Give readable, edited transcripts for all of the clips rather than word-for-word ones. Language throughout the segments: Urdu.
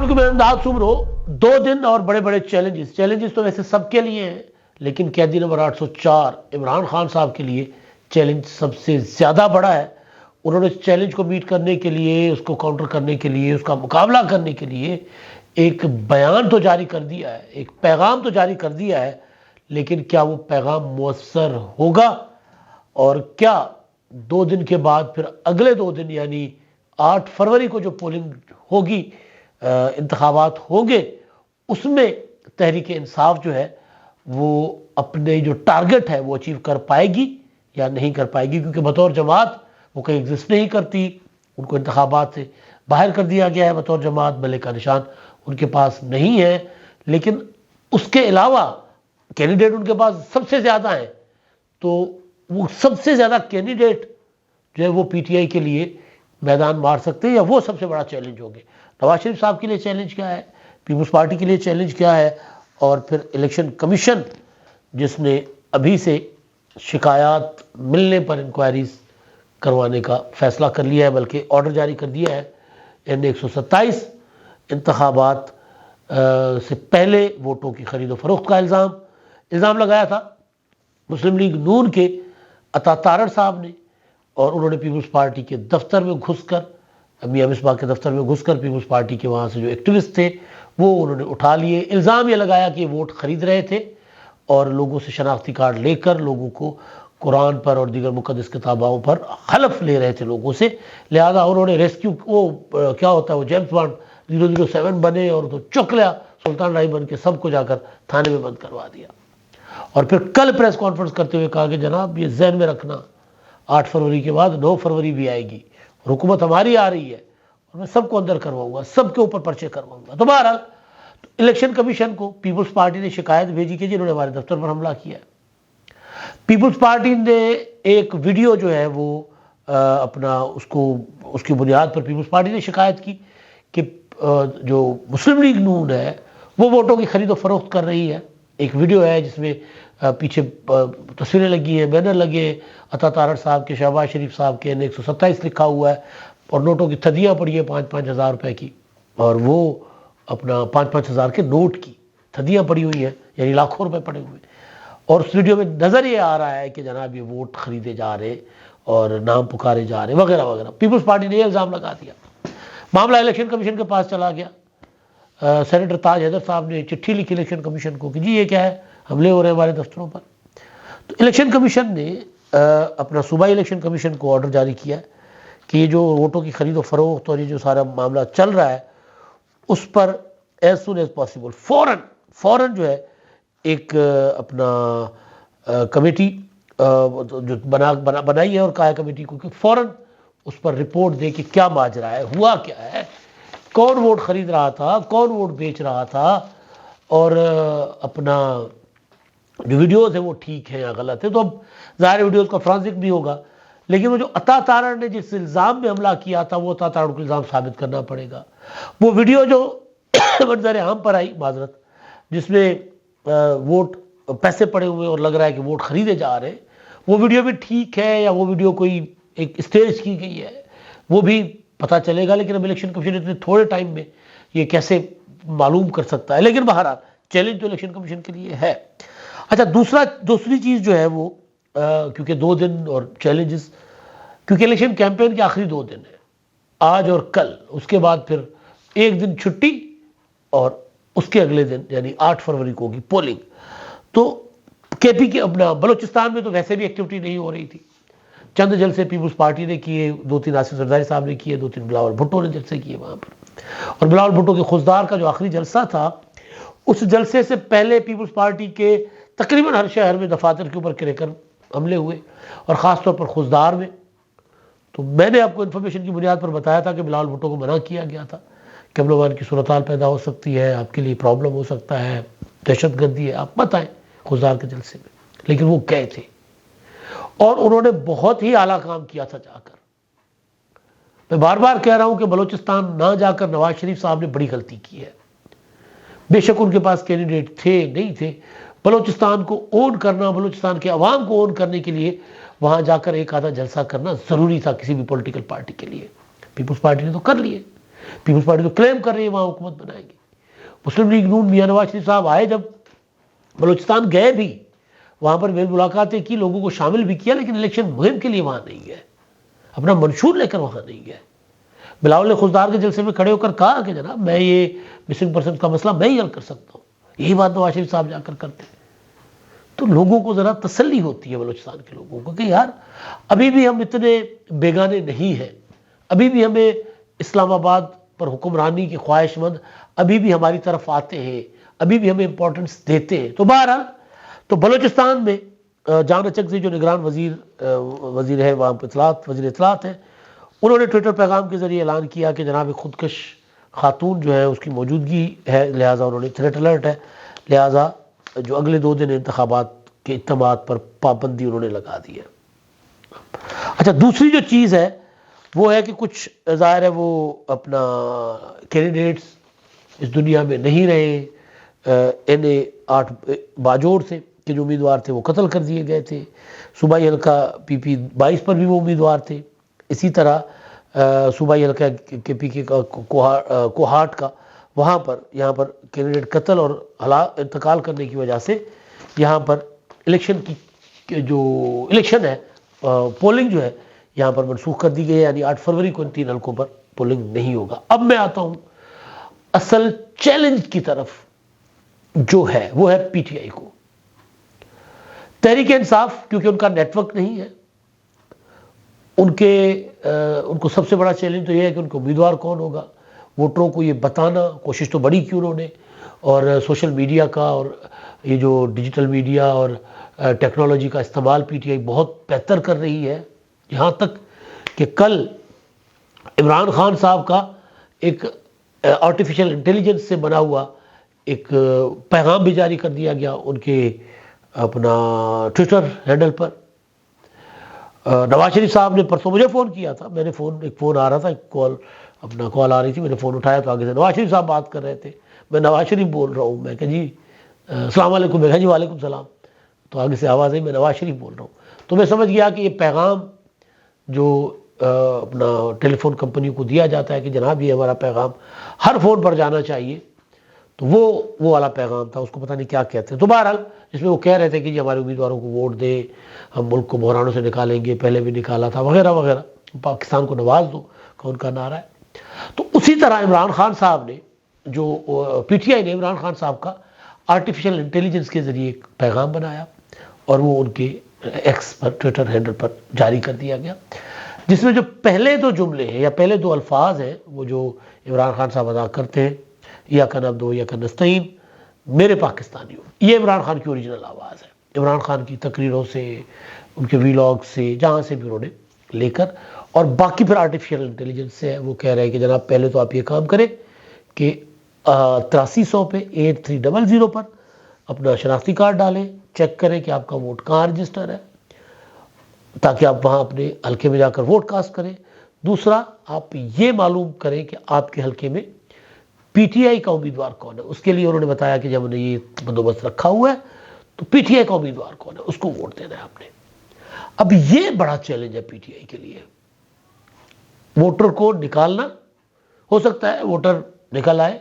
علیکم انداز سمرو 2 دن اور بڑے بڑے چیلنجز تو ویسے سب کے لیے ہیں، لیکن قیدی نمبر 804 عمران خان صاحب کے لیے چیلنج سب سے زیادہ بڑا ہے۔ انہوں نے اس چیلنج کو میٹ کرنے کے لیے، اس کو کاؤنٹر کرنے کے لیے، اس کا مقابلہ کرنے کے لیے ایک بیان تو جاری کر دیا ہے، ایک پیغام تو جاری کر دیا ہے، لیکن کیا وہ پیغام مؤثر ہوگا؟ اور کیا 2 دن کے بعد پھر اگلے 2 دن یعنی 8 فروری کو جو پولنگ ہوگی، انتخابات ہوں گے، اس میں تحریک انصاف جو ہے وہ اپنے جو ٹارگٹ ہے وہ اچیو کر پائے گی یا نہیں کر پائے گی؟ کیونکہ بطور جماعت وہ کہیں ایگزسٹ نہیں کرتی، ان کو انتخابات سے باہر کر دیا گیا ہے بطور جماعت، بلے کا نشان ان کے پاس نہیں ہے۔ لیکن اس کے علاوہ کینڈیڈیٹ ان کے پاس سب سے زیادہ ہیں، تو وہ سب سے زیادہ کینڈیڈیٹ جو ہے وہ پی ٹی آئی کے لیے میدان مار سکتے ہیں، یا وہ سب سے بڑا چیلنج ہوں گے۔ نواز شریف صاحب کے لیے چیلنج کیا ہے، پیپلز پارٹی کے لیے چیلنج کیا ہے، اور پھر الیکشن کمیشن جس نے ابھی سے شکایات ملنے پر انکوائریز کروانے کا فیصلہ کر لیا ہے، بلکہ آرڈر جاری کر دیا ہے۔ N127 انتخابات سے پہلے ووٹوں کی خرید و فروخت کا الزام لگایا تھا مسلم لیگ نون کے عطا تارڑ صاحب نے، اور انہوں نے پیپلز پارٹی کے دفتر میں گھس کر، میاں مصباح کے دفتر میں گھس کر پیپلز پارٹی کے وہاں سے جو ایکٹیوسٹ تھے وہ انہوں نے اٹھا لیے۔ الزام یہ لگایا کہ ووٹ خرید رہے تھے اور لوگوں سے شناختی کارڈ لے کر لوگوں کو قرآن پر اور دیگر مقدس کتابوں پر حلف لے رہے تھے لوگوں سے، لہذا انہوں نے ریسکیو، وہ کیا ہوتا ہے، وہ جیمز بانڈ 007 بنے اور تو چک لیا سلطان رائی بن کے سب کو جا کر تھانے میں بند کروا دیا۔ اور پھر کل پریس کانفرنس کرتے ہوئے کہا کہ جناب یہ ذہن میں رکھنا 8 فروری کے بعد 9 فروری بھی آئے گی، حکومت ہماری آ رہی ہے اور میں سب کو اندر کرواؤں گا، سب کے اوپر پرچے کرواؤں گا۔ تو بہرحال الیکشن کمیشن کو پیپلز پارٹی نے شکایت بھیجی کہ جنہوں نے ہمارے دفتر پر حملہ کیا ہے۔ پیپلز پارٹی نے ایک ویڈیو جو ہے وہ اپنا اس کی بنیاد پر پیپلز پارٹی نے شکایت کی کہ جو مسلم لیگ نون ہے وہ ووٹوں کی خرید و فروخت کر رہی ہے۔ ایک ویڈیو ہے جس میں پیچھے تصویریں لگی ہیں، بینر لگے، عطا تارڑ صاحب کے، شہباز شریف صاحب کے، N127 لکھا ہوا ہے، اور نوٹوں کی تھدیاں پڑی ہیں 5-5 ہزار روپے کی، اور وہ اپنا 5-5 ہزار کے نوٹ کی تھدیاں پڑی ہوئی ہیں، یعنی لاکھوں روپے پڑے ہوئے ہیں۔ اور اس ویڈیو میں نظر یہ آ رہا ہے کہ جناب یہ ووٹ خریدے جا رہے اور نام پکارے جا رہے وغیرہ وغیرہ۔ پیپلز پارٹی نے یہ الزام لگا دیا، معاملہ الیکشن کمیشن کے پاس چلا گیا۔ سینیٹر تاج حیدر صاحب نے چٹھی لکھی الیکشن کمیشن کو کہ جی یہ کیا ہے، حملے ہو رہے ہیں ہمارے دفتروں پر۔ تو الیکشن کمیشن نے اپنا صوبائی الیکشن کمیشن کو آرڈر جاری کیا ہے کہ یہ جو ووٹوں کی خرید و فروخت اور یہ جو سارا معاملہ چل رہا ہے اس پر ایز سون ایز پاسبل فوراً جو ہے ایک اپنا کمیٹی جو بنائی ہے، اور کہا ہے کمیٹی کو کہ فوراً اس پر رپورٹ دے کہ کیا ماجرا ہے، ہوا کیا ہے، کون ووٹ خرید رہا تھا، کون ووٹ بیچ رہا تھا، اور اپنا جو ویڈیوز ہیں وہ ٹھیک ہیں یا غلط ہے۔ تو اب ظاہر ویڈیوز کا فرانسک بھی ہوگا، لیکن وہ جو عطا تارڑ نے جس الزام میں حملہ کیا تھا وہ عطا تارڑ کو الزام ثابت کرنا پڑے گا۔ وہ ویڈیو جو منظر عام پر آئی، معذرت، جس میں ووٹ پیسے پڑے ہوئے اور لگ رہا ہے کہ ووٹ خریدے جا رہے ہیں، وہ ویڈیو بھی ٹھیک ہے یا وہ ویڈیو کوئی ایک اسٹیج کی گئی ہے وہ بھی پتہ چلے گا، لیکن اب الیکشن کمیشن اتنے تھوڑے ٹائم میں یہ کیسے معلوم کر سکتا ہے؟ لیکن بہرحال چیلنج تو الیکشن کمیشن کے لیے ہے۔ اچھا، دوسری چیز جو ہے وہ کیونکہ 2 دن اور چیلنجز، کیونکہ الیکشن کیمپین کے آخری 2 دن ہیں، آج اور کل، اس کے بعد پھر 1 دن چھٹی اور اس کے اگلے دن یعنی 8 فروری کو ہوگی پولنگ۔ تو کے پی کے اپنا بلوچستان میں تو ویسے بھی ایکٹیویٹی نہیں ہو رہی تھی، چند جلسے پیپلز پارٹی نے کیے، 2-3 آصف زرداری صاحب نے کیے، 2-3 بلاول بھٹو نے جلسے کیے وہاں پر، اور بلاول بھٹو کے خضدار کا جو آخری جلسہ تھا اس جلسے سے پہلے پیپلز پارٹی کے تقریباً ہر شہر میں دفاتر کے اوپر کریکر حملے ہوئے، اور خاص طور پر خضدار میں۔ تو میں نے آپ کو انفارمیشن کی بنیاد پر بتایا تھا کہ بلاول بھٹو کو منع کیا گیا تھا کہ امن و امان کی صورتحال پیدا ہو سکتی ہے، آپ کے لیے پرابلم ہو سکتا ہے، دہشت گردی ہے، آپ مت آئیں خضدار کے جلسے میں، لیکن وہ گئے تھے اور انہوں نے بہت ہی اعلیٰ کام کیا تھا جا کر۔ میں بار بار کہہ رہا ہوں کہ بلوچستان نہ جا کر نواز شریف صاحب نے بڑی غلطی کی ہے۔ بے شک ان کے پاس کینڈیڈیٹ تھے نہیں تھے، بلوچستان کو اون کرنا، بلوچستان کے عوام کو اون کرنے کے لیے وہاں جا کر ایک آدھا جلسہ کرنا ضروری تھا کسی بھی پولیٹیکل پارٹی کے لیے۔ پیپلز پارٹی نے تو کر لیے، پیپلز پارٹی تو کلیم کر رہی ہے وہاں حکومت بنائیں گے. مسلم لیگ نون میاں نواز شریف صاحب آئے جب بلوچستان گئے بھی, وہاں پر میل ملاقاتیں کی, لوگوں کو شامل بھی کیا, لیکن الیکشن مہم کے لیے وہاں نہیں گئے, اپنا منشور لے کر وہاں نہیں گئے. بلاول نے خوددار کے جلسے میں کھڑے ہو کر کہا کہ جناب میں یہ مسنگ پرسن کا مسئلہ میں ہی حل کر سکتا ہوں. یہی بات نواز شریف صاحب جا کر کرتے. تو لوگوں کو ذرا تسلی ہوتی ہے بلوچستان کے لوگوں کو کہ یار ابھی بھی ہم اتنے بیگانے نہیں ہیں, ابھی بھی ہمیں اسلام آباد پر حکمرانی کے خواہش مند ابھی بھی ہماری طرف آتے ہیں, ابھی بھی ہمیں امپورٹنس دیتے ہیں. تو بہرحال تو بلوچستان میں جان اچکزئی جو نگران وزیر ہے وہاں پہ وزیر اطلاعات ہیں, انہوں نے ٹویٹر پیغام کے ذریعے اعلان کیا کہ جناب خودکش خاتون جو ہے اس کی موجودگی ہے, لہٰذا انہوں نے تھریٹ الرٹ ہے, لہٰذا جو اگلے 2 دن انتخابات کے اجتماعات پر پابندی انہوں نے لگا دی ہے. اچھا, دوسری جو چیز ہے وہ ہے کہ کچھ ظاہر ہے وہ اپنا کینڈیڈیٹس اس دنیا میں نہیں رہے. NA8 باجوڑ سے کہ جو امیدوار تھے وہ قتل کر دیے گئے تھے. صوبائی حلقہ PP 22 پر بھی وہ امیدوار تھے. اسی طرح صوبائی حلقہ KPK کا کوہاٹ کا وہاں پر یہاں پر کینڈیڈیٹ قتل اور انتقال کرنے کی وجہ سے یہاں پر الیکشن کی جو الیکشن ہے پولنگ جو ہے یہاں پر منسوخ کر دی گئی ہے, یعنی 8 فروری کو ان 3 حلقوں پر پولنگ نہیں ہوگا. اب میں آتا ہوں اصل چیلنج کی طرف جو ہے وہ ہے PTI کو. تحریک انصاف کیونکہ ان کا نیٹ ورک نہیں ہے, ان کو سب سے بڑا چیلنج تو یہ ہے کہ ان کو امیدوار کون ہوگا, ووٹروں کو یہ بتانا. کوشش تو بڑی کی انہوں نے, اور سوشل میڈیا کا اور یہ جو ڈیجیٹل میڈیا اور ٹیکنالوجی کا استعمال PTI بہت بہتر کر رہی ہے, یہاں تک کہ کل عمران خان صاحب کا ایک آرٹیفیشل انٹیلیجنس سے بنا ہوا ایک پیغام بھی جاری کر دیا گیا ان کے اپنا ٹویٹر ہینڈل پر. نواز شریف صاحب نے پرسوں مجھے فون کیا تھا, میں نے ایک فون آ رہا تھا, کال آ رہی تھی, میں نے فون اٹھایا تو آگے سے نواز شریف صاحب بات کر رہے تھے. میں نواز شریف بول رہا ہوں, میں کہا جی السلام علیکم, میں کہا جی وعلیکم السلام, تو آگے سے آواز آئی میں نواز شریف بول رہا ہوں. تو میں سمجھ گیا کہ یہ پیغام جو اپنا ٹیلی فون کمپنی کو دیا جاتا ہے کہ جناب یہ ہمارا پیغام ہر فون پر جانا چاہیے, تو وہ والا پیغام تھا, اس کو پتہ نہیں کیا کہتے ہیں. تو بہرحال اس میں وہ کہہ رہے تھے کہ جی ہمارے امیدواروں کو ووٹ دے, ہم ملک کو بحرانوں سے نکالیں گے, پہلے بھی نکالا تھا وغیرہ وغیرہ, پاکستان کو نواز دو کا ان کا نعرہ ہے. تو اسی طرح عمران خان صاحب نے جو PTI نے عمران خان صاحب کا آرٹیفیشل انٹیلیجنس کے ذریعے ایک پیغام بنایا اور وہ ان کے ایکس پر ٹویٹر ہینڈل پر جاری کر دیا گیا, جس میں جو پہلے 2 جملے ہیں یا پہلے 2 الفاظ ہیں وہ جو عمران خان صاحب ادا کرتے ہیں, یا کا نعبد یا کا نستعین, میرے پاکستانیوں, یہ عمران خان کی اوریجنل آواز ہے. عمران خان کی تقریروں سے, ان کے ویلاگ سے, جہاں سے بھی انہوں نے لے کر, اور باقی پھر آرٹیفیشل انٹیلیجنس سے وہ کہہ رہے ہیں کہ جناب پہلے تو آپ یہ کام کریں کہ 8300 پہ 8300 پر اپنا شناختی کارڈ ڈالیں, چیک کریں کہ آپ کا ووٹ کہاں رجسٹر ہے, تاکہ آپ وہاں اپنے حلقے میں جا کر ووٹ کاسٹ کریں. دوسرا, آپ یہ معلوم کریں کہ آپ کے حلقے میں PTI کا امیدوار کون ہے. اس کے لیے انہوں نے بتایا کہ جب ہم نے یہ بندوبست رکھا ہوا ہے تو PTI کا امیدوار کون ہے, اس کو ووٹ دینا ہے آپ نے. اب یہ بڑا چیلنج ہے PTI کے لیے, ووٹر کو نکالنا. ہو سکتا ہے ووٹر نکل آئے,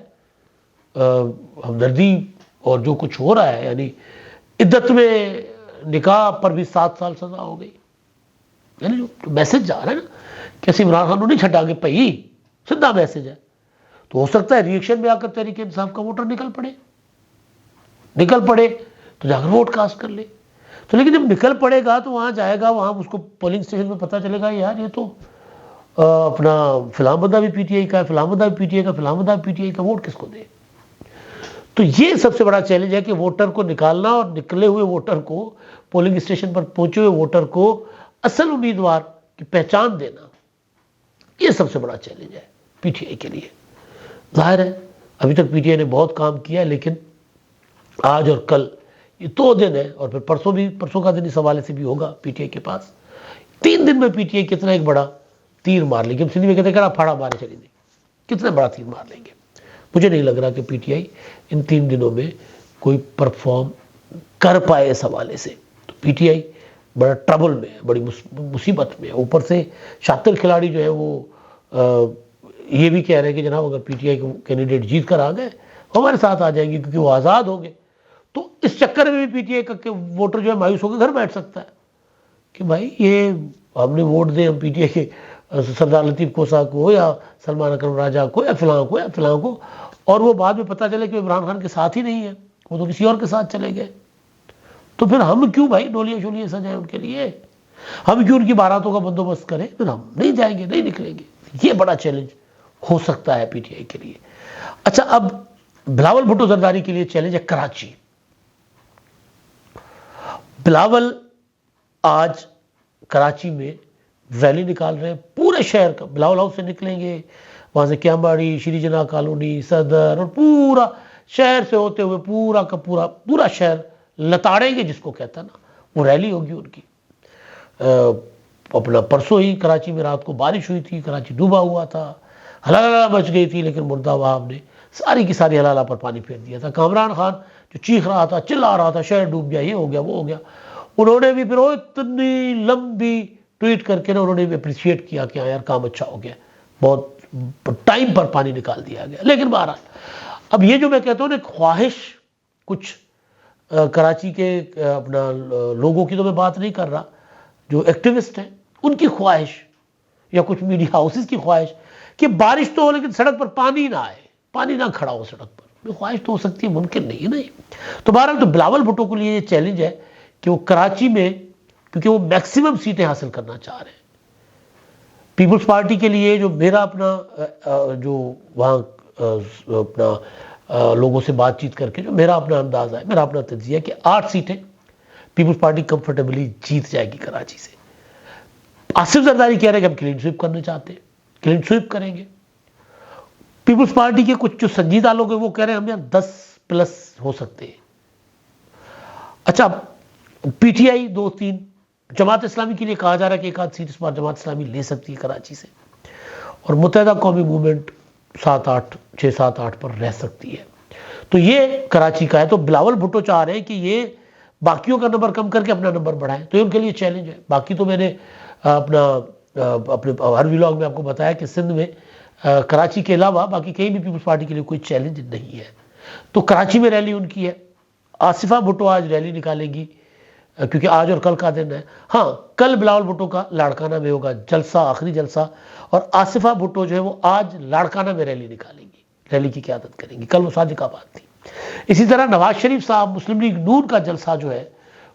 ہمدردی اور جو کچھ ہو رہا ہے, یعنی عدت میں نکاح پر بھی 7 سال سزا ہو گئی, یعنی جو میسج جا رہا ہے نا کہ ایسے عمران خان نہیں چھٹا کے پہی, سیدھا میسج ہے. تو ہو سکتا ہے ریئیکشن میں آ کر تحریک انصاف کا ووٹر نکل پڑے تو جا کر ووٹ کاسٹ کر لے. تو لیکن جب نکل پڑے گا تو وہاں جائے گا, وہاں اس کو پولنگ اسٹیشن میں پتہ چلے گا یار یہ تو اپنا فلاں بندہ بھی PTI کا ہے, فلاں بندہ بھی PTI کا, فلاں بندہ بھی PTI کا, ووٹ کس کو دے. تو یہ سب سے بڑا چیلنج ہے کہ ووٹر کو نکالنا اور نکلے ہوئے ووٹر کو, پولنگ اسٹیشن پر پہنچے ہوئے ووٹر کو اصل امیدوار کی پہچان دینا. یہ سب سے بڑا چیلنج ہے PTI کے لیے. ظاہر ہے ابھی تک PTI نے بہت کام کیا ہے, لیکن آج اور کل یہ 2 دن ہے, اور پھر پرسوں کا دن اس حوالے سے بھی ہوگا PTI کے پاس. 3 دن میں PTI کتنا ایک بڑا تیر مار لیں گے. ہم سندھی میں کہتے ہیں کہ پھاڑا مارے چلیں گے, کتنا بڑا تیر مار لیں گے. مجھے نہیں لگ رہا کہ PTI ان 3 دنوں میں کوئی پرفارم کر پائے اس حوالے سے. تو PTI بڑا ٹربل میں ہے, بڑی مصیبت میں ہے. اوپر سے شاطر کھلاڑی جو ہے وہ یہ بھی کہہ رہے ہیں کہ جناب اگر پی ٹی آئی کے کینڈیڈیٹ جیت کر آ گئے ہمارے ساتھ آ جائیں گے کیونکہ وہ آزاد ہوں گے. تو اس چکر میں بھی پی ٹی آئی کا ووٹر جو ہے مایوس ہو کے گھر بیٹھ سکتا ہے کہ بھائی یہ ہم نے ووٹ دے ہم پی ٹی آئی کے سردار لطیف کوسا کو یا سلمان اکرم راجہ کو یا فلاں کو اور وہ بعد میں پتہ چلے کہ عمران خان کے ساتھ ہی نہیں ہے, وہ تو کسی اور کے ساتھ چلے گئے. تو پھر ہم کیوں بھائی ڈولیاں شولیاں سجائیں ان کے لیے, ہم کیوں ان کی باراتوں کا بندوبست کریں؟ پھر ہم نہیں جائیں گے, نہیں نکلیں گے. یہ بڑا چیلنج ہو سکتا ہے پی ٹی آئی کے لیے. اچھا, اب بلاول بھٹو زرداری کے لیے چیلنج ہے کراچی. بلاول آج کراچی میں ریلی نکال رہے ہیں پورے شہر کا. بلاول ہاؤس سے نکلیں گے, وہاں سے کیامباڑی, شری جناح کالونی, صدر اور پورا شہر سے ہوتے ہوئے پورا کا پورا شہر لتاڑیں گے جس کو کہتا نا, وہ ریلی ہوگی ان کی. اپنا پرسوں ہی کراچی میں رات کو بارش ہوئی تھی, کراچی ڈوبا ہوا تھا, ہلالہ مچ گئی تھی, لیکن مردہ وہاب نے ساری کی ساری ہلالہ پر پانی پھیر دیا تھا. کامران خان جو چیخ رہا تھا, چلا رہا تھا شہر ڈوب گیا, یہ ہو گیا, وہ ہو گیا, انہوں نے بھی پھر وہ اتنی لمبی ٹویٹ کر کے نا انہوں نے بھی اپریشیٹ کیا کہ یار کام اچھا ہو گیا, بہت ٹائم پر پانی نکال دیا گیا. لیکن بہرحال اب یہ جو میں کہتا ہوں نا خواہش کچھ کراچی کے اپنا لوگوں کی تو میں بات نہیں کر رہا, جو ایکٹیوسٹ ہیں ان کی خواہش یا کچھ میڈیا ہاؤسز کی خواہش کہ بارش تو ہو لیکن سڑک پر پانی نہ آئے, پانی نہ کھڑا ہو سڑک پر. خواہش تو ہو سکتی ہے, ممکن نہیں ہے نہیں. تو بہرحال تو بلاول بھٹو کے لیے یہ چیلنج ہے کہ وہ کراچی میں, کیونکہ وہ میکسیمم سیٹیں حاصل کرنا چاہ رہے ہیں. پیپلز پارٹی کے لیے جو میرا اپنا جو وہاں اپنا لوگوں سے بات چیت کر کے جو میرا اپنا اندازہ ہے, میرا اپنا تجزیہ ہے کہ 8 سیٹیں پیپلز پارٹی کمفرٹیبلی جیت جائے گی کراچی سے. آصف زرداری کہہ رہے ہیں کہ ہم کلین سویپ کرنا چاہتے ہیں, کلین سویپ کریں گے. پیپلز پارٹی کے کچھ جو سنجیدہ لوگ ہیں وہ کہہ رہے ہیں ہم یہاں 10+ ہو سکتے ہیں. اچھا, P T I 2-3, Jamaat Islami کے لیے کہا جا رہا ہے کہ 1-8 سیٹ اس بار جماعت اسلامی لے سکتی ہے کراچی سے, اور متحدہ قومی موومنٹ 6-7-8 پر رہ سکتی ہے. تو یہ کراچی کا ہے. تو بلاول بھٹو چاہ رہے ہیں کہ یہ باقیوں کا نمبر کم کر کے اپنا نمبر بڑھائیں, تو یہ ان کے لیے چیلنج ہے. باقی تو میں نے اپنے ہر ولاگ میں آپ کو بتایا کہ سندھ میں کراچی کے علاوہ باقی کہیں بھی پیپلز پارٹی کے لیے کوئی چیلنج نہیں ہے. تو کراچی میں ریلی ان کی ہے. آصفہ بھٹو آج ریلی نکالے گی کیونکہ آج اور کل کا دن ہے. ہاں, کل بلاول بھٹو کا لاڑکانہ میں ہوگا جلسہ, آخری جلسہ, اور آصفہ بھٹو جو ہے وہ آج لاڑکانہ میں ریلی نکالیں گی, ریلی کی قیادت کریں گی. کل وہ صادق آباد تھی. اسی طرح نواز شریف صاحب مسلم لیگ نون کا جلسہ جو ہے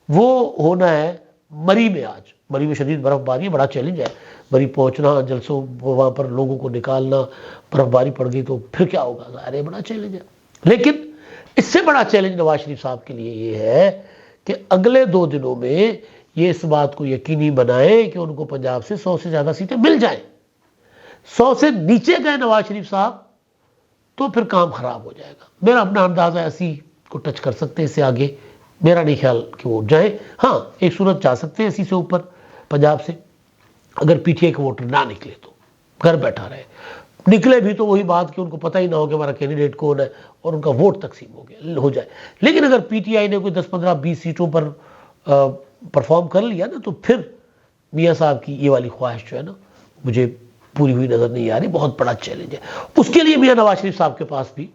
وہ ہونا ہے مری میں. آج مری میں شدید برف باری ہے, بڑا چیلنج ہے مری پہنچنا, جلسوں وہاں پر لوگوں کو نکالنا. برف باری پڑ گئی تو پھر کیا ہوگا, ظاہر ہے بڑا چیلنج ہے. لیکن اس سے بڑا چیلنج نواز شریف صاحب کے لیے یہ ہے کہ اگلے 2 دنوں میں یہ اس بات کو یقینی بنائیں کہ ان کو پنجاب سے 100 سے زیادہ سیٹیں مل جائیں. 100 سے نیچے گئے نواز شریف صاحب تو پھر کام خراب ہو جائے گا. میرا اپنا اندازہ 80 کو ٹچ کر سکتے ہیں, اس سے آگے میرا نہیں خیال کہ وہ جائیں. ہاں, ایک صورت جا سکتے ہیں 80 سے اوپر پنجاب سے, اگر پی ٹی آئی کے ووٹر نہ نکلے تو گھر بیٹھا رہے. نکلے بھی تو وہی بات کہ ان کو پتہ ہی نہ ہو کہ ہمارا کینڈیڈیٹ کون ہے اور ان کا ووٹ تقسیم ہو جائے. لیکن اگر پی ٹی آئی نے کوئی 10-15-20 سیٹوں پر پرفارم کر لیا نا تو پھر میاں صاحب کی یہ والی خواہش جو ہے نا مجھے پوری ہوئی نظر نہیں آ رہی. بہت بڑا چیلنج ہے. اس کے لیے میاں نواز شریف صاحب کے پاس بھی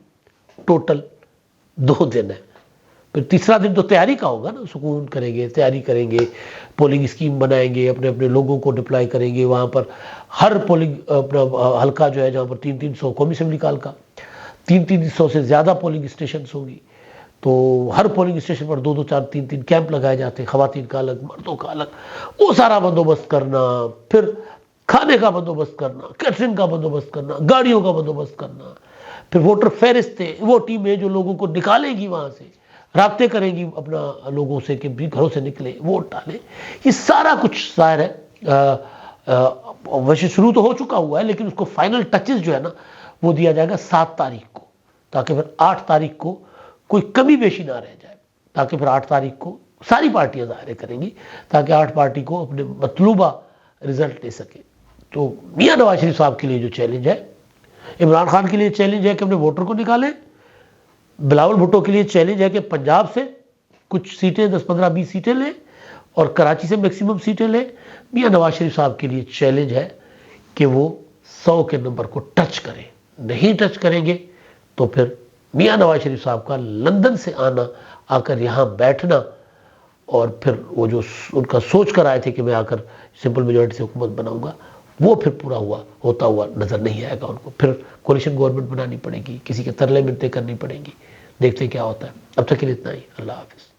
ٹوٹل 2 دن ہے. پھر تیسرا دن تو تیاری کا ہوگا نا, سکون کریں گے, تیاری کریں گے, پولنگ اسکیم بنائیں گے, اپنے اپنے لوگوں کو ڈپلائی کریں گے. وہاں پر ہر پولنگ اپنا حلقہ جو ہے جہاں پر 300 قومی اسمبلی کا حلقہ 300 سے زیادہ پولنگ اسٹیشنز ہوں گی, تو ہر پولنگ اسٹیشن پر 2-2 4-3 کیمپ لگائے جاتے ہیں, خواتین کا الگ, مردوں کا الگ. وہ سارا بندوبست کرنا, پھر کھانے کا بندوبست کرنا, کیٹرنگ کا بندوبست کرنا, گاڑیوں کا بندوبست کرنا, پھر ووٹر فہرستیں, وہ ٹیمیں جو لوگوں کو نکالیں گی وہاں سے, رابطے کریں گی اپنا لوگوں سے کہ بھی گھروں سے نکلیں, ووٹ ڈالیں. یہ سارا کچھ ظاہر ہے ویسے شروع تو ہو چکا ہوا ہے, لیکن اس کو فائنل ٹچز جو ہے نا وہ دیا جائے گا 7 تاریخ کو, تاکہ پھر 8 تاریخ کو کوئی کمی بیشی نہ رہ جائے, تاکہ پھر 8 تاریخ کو ساری پارٹیاں ظاہر کریں گی, تاکہ 8 پارٹی کو اپنے مطلوبہ رزلٹ دے سکے. تو میاں نواز شریف صاحب کے لیے جو چیلنج ہے, عمران خان کے لیے چیلنج ہے کہ اپنے ووٹر کو نکالیں. بلاول بھٹو کے لیے چیلنج ہے کہ پنجاب سے کچھ سیٹیں 10-15-20 سیٹیں لیں اور کراچی سے میکسیمم سیٹیں لیں. میاں نواز شریف صاحب کے لیے چیلنج ہے کہ وہ 100 کے نمبر کو ٹچ کریں. نہیں ٹچ کریں گے تو پھر میاں نواز شریف صاحب کا لندن سے آنا، آ کر یہاں بیٹھنا، اور پھر وہ جو ان کا سوچ کر آئے تھے کہ میں آ کر سمپل میجورٹی سے حکومت بناؤں گا، وہ پھر پورا ہوتا ہوا نظر نہیں آئے گا ان کو. پھر کولیشن گورنمنٹ بنانی پڑے گی، کسی کے ترلے منتیں کرنی پڑیں گی. دیکھتے کیا ہوتا ہے. اب تک کے لیے اتنا ہی. اللہ حافظ.